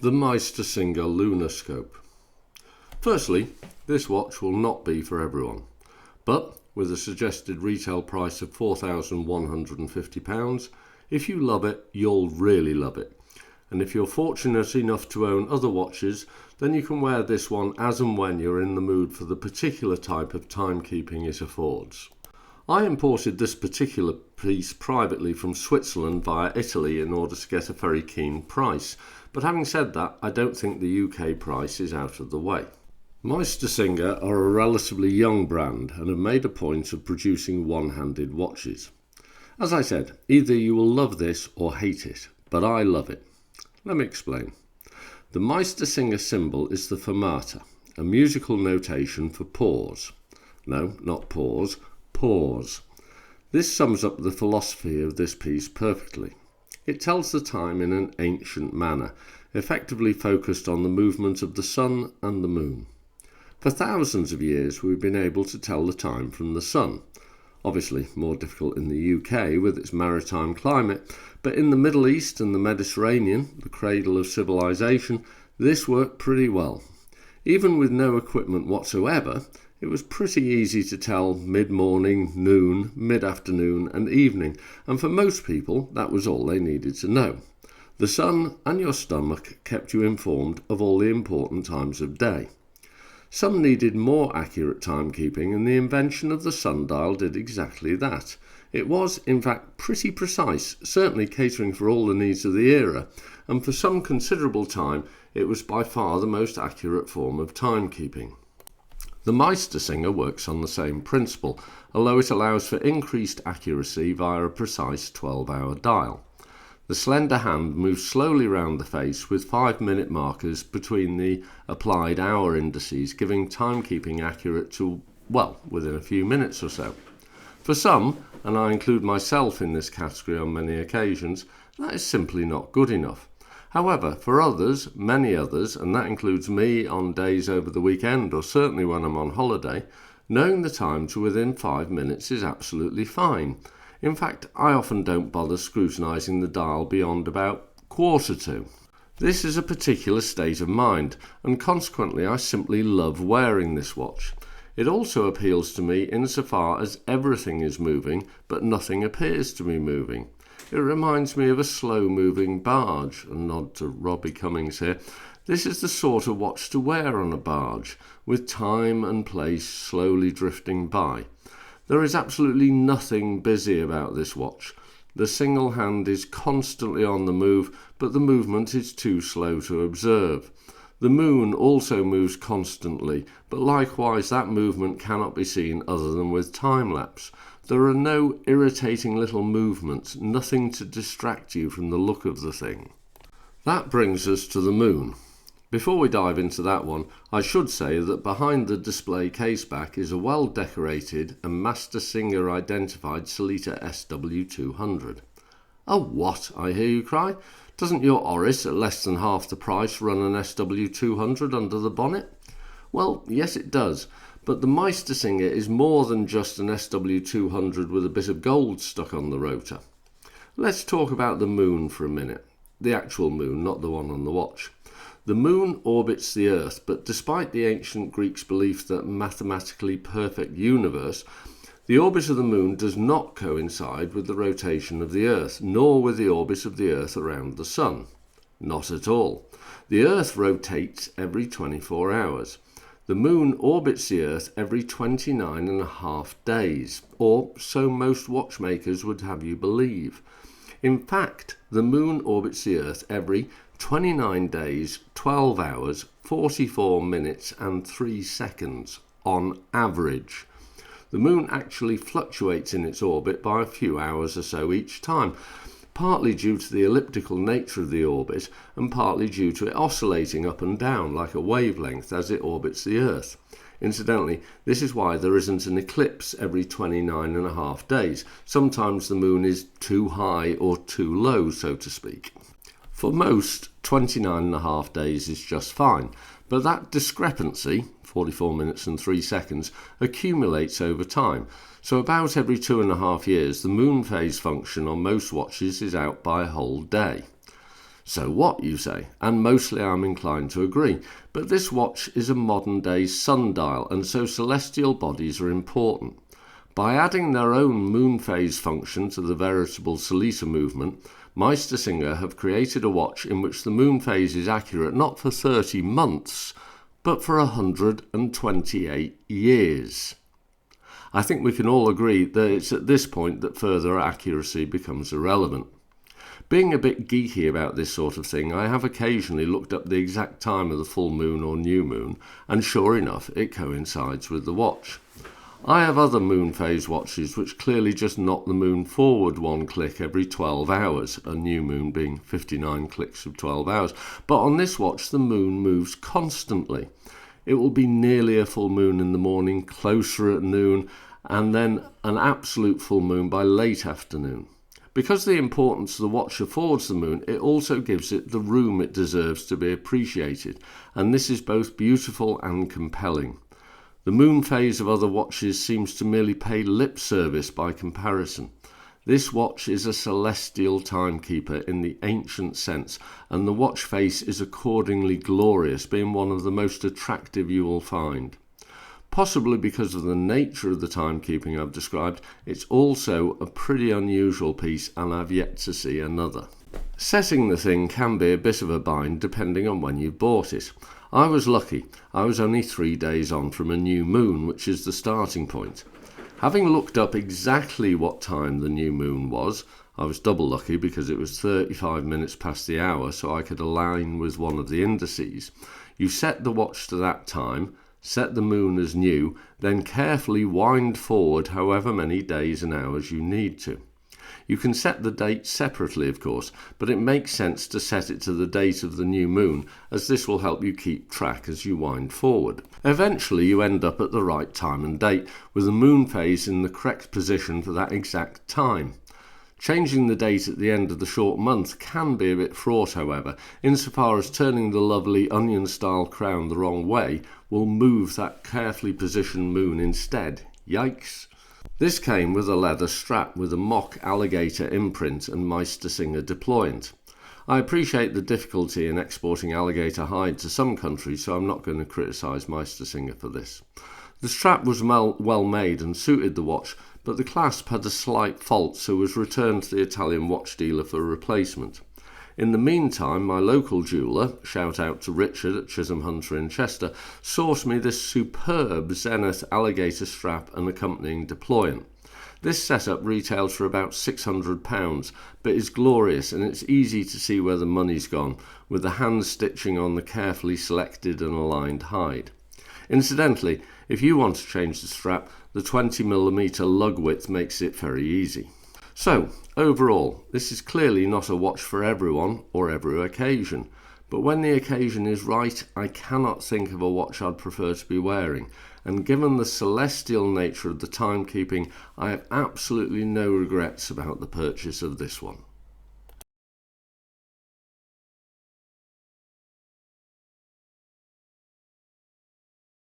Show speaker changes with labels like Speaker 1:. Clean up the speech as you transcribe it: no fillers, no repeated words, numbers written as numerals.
Speaker 1: The Meistersinger Lunascope. Firstly, this watch will not be for everyone, but with a suggested retail price of £4,150, if you love it, you'll really love it. And if you're fortunate enough to own other watches, then you can wear this one as and when you're in the mood for the particular type of timekeeping it affords. I imported this particular piece privately from Switzerland via Italy in order to get a very keen price, but having said that, I don't think the UK price is out of the way. Meistersinger are a relatively young brand and have made a point of producing one-handed watches. As I said, either you will love this or hate it, but I love it. Let me explain. The Meistersinger symbol is the fermata, a musical notation for pause. No, not pause, pause. This sums up the philosophy of this piece perfectly. It tells the time in an ancient manner, effectively focused on the movement of the sun and the moon. For thousands of years we've been able to tell the time from the sun. Obviously more difficult in the UK with its maritime climate, but in the Middle East and the Mediterranean, the cradle of civilization, this worked pretty well. Even with no equipment whatsoever, it was pretty easy to tell mid-morning, noon, mid-afternoon and evening, and for most people that was all they needed to know. The sun and your stomach kept you informed of all the important times of day. Some needed more accurate timekeeping, and the invention of the sundial did exactly that. It was, in fact, pretty precise, certainly catering for all the needs of the era, and for some considerable time it was by far the most accurate form of timekeeping. The Meistersinger works on the same principle, although it allows for increased accuracy via a precise 12-hour dial. The slender hand moves slowly round the face with 5-minute markers between the applied hour indices, giving timekeeping accurate to, well, within a few minutes or so. For some, and I include myself in this category on many occasions, that is simply not good enough. However, for others, many others, and that includes me on days over the weekend or certainly when I'm on holiday, knowing the time to within 5 minutes is absolutely fine. In fact, I often don't bother scrutinising the dial beyond about 1/4 to. This is a particular state of mind, and consequently I simply love wearing this watch. It also appeals to me insofar as everything is moving, but nothing appears to be moving. It reminds me of a slow-moving barge, a nod to Robbie Cummings here. This is the sort of watch to wear on a barge, with time and place slowly drifting by. There is absolutely nothing busy about this watch. The single hand is constantly on the move, but the movement is too slow to observe. The moon also moves constantly, but likewise that movement cannot be seen other than with time-lapse. There are no irritating little movements, nothing to distract you from the look of the thing. That brings us to the moon. Before we dive into that one, I should say that behind the display caseback is a well-decorated and Meistersinger identified Sellita SW200. A what, I hear you cry? Doesn't your Oris at less than half the price run an SW200 under the bonnet? Well, yes it does, but the Meistersinger is more than just an SW200 with a bit of gold stuck on the rotor. Let's talk about the moon for a minute. The actual moon, not the one on the watch. The moon orbits the Earth, but despite the ancient Greeks' belief that mathematically perfect universe, the orbit of the moon does not coincide with the rotation of the Earth, nor with the orbit of the Earth around the Sun. Not at all. The Earth rotates every 24 hours. The moon orbits the Earth every 29.5 days, or so most watchmakers would have you believe. In fact, the moon orbits the Earth every 29 days, 12 hours, 44 minutes and 3 seconds on average. The moon actually fluctuates in its orbit by a few hours or so each time, partly due to the elliptical nature of the orbit and partly due to it oscillating up and down like a wavelength as it orbits the Earth. Incidentally, this is why there isn't an eclipse every 29.5 days. Sometimes the moon is too high or too low, so to speak. For most, 29.5 days is just fine, but that discrepancy, 44 minutes and 3 seconds, accumulates over time. So about every 2.5 years, the moon phase function on most watches is out by a whole day. So what, you say, and mostly I'm inclined to agree, but this watch is a modern-day sundial, and so celestial bodies are important. By adding their own moon phase function to the veritable Solita movement, Meistersinger have created a watch in which the moon phase is accurate not for 30 months, but for 128 years. I think we can all agree that it's at this point that further accuracy becomes irrelevant. Being a bit geeky about this sort of thing, I have occasionally looked up the exact time of the full moon or new moon, and sure enough, it coincides with the watch. I have other moon phase watches which clearly just knock the moon forward one click every 12 hours, a new moon being 59 clicks of 12 hours, but on this watch the moon moves constantly. It will be nearly a full moon in the morning, closer at noon, and then an absolute full moon by late afternoon. Because of the importance the watch affords the moon, it also gives it the room it deserves to be appreciated, and this is both beautiful and compelling. The moon phase of other watches seems to merely pay lip service by comparison. This watch is a celestial timekeeper in the ancient sense, and the watch face is accordingly glorious, being one of the most attractive you will find. Possibly because of the nature of the timekeeping I've described, it's also a pretty unusual piece, and I've yet to see another. Setting the thing can be a bit of a bind depending on when you bought it. I was lucky. I was only 3 days on from a new moon, which is the starting point. Having looked up exactly what time the new moon was, I was double lucky because it was 35 minutes past the hour, so I could align with one of the indices. You set the watch to that time, set the moon as new, then carefully wind forward however many days and hours you need to. You can set the date separately, of course, but it makes sense to set it to the date of the new moon, as this will help you keep track as you wind forward. Eventually you end up at the right time and date, with the moon phase in the correct position for that exact time. Changing the date at the end of the short month can be a bit fraught, however, insofar as turning the lovely onion-style crown the wrong way will move that carefully positioned moon instead. Yikes! This came with a leather strap with a mock alligator imprint and Meistersinger deployant. I appreciate the difficulty in exporting alligator hide to some countries, so I'm not going to criticise Meistersinger for this. The strap was well made and suited the watch, but the clasp had a slight fault, so was returned to the Italian watch dealer for a replacement. In the meantime, my local jeweller, shout out to Richard at Chisholm Hunter in Chester, sourced me this superb Zenith alligator strap and accompanying deployant. This setup retails for about £600, but is glorious, and it's easy to see where the money's gone, with the hand stitching on the carefully selected and aligned hide. Incidentally, if you want to change the strap, the 20mm lug width makes it very easy. So, overall, this is clearly not a watch for everyone or every occasion, but when the occasion is right, I cannot think of a watch I'd prefer to be wearing, and given the celestial nature of the timekeeping, I have absolutely no regrets about the purchase of this one.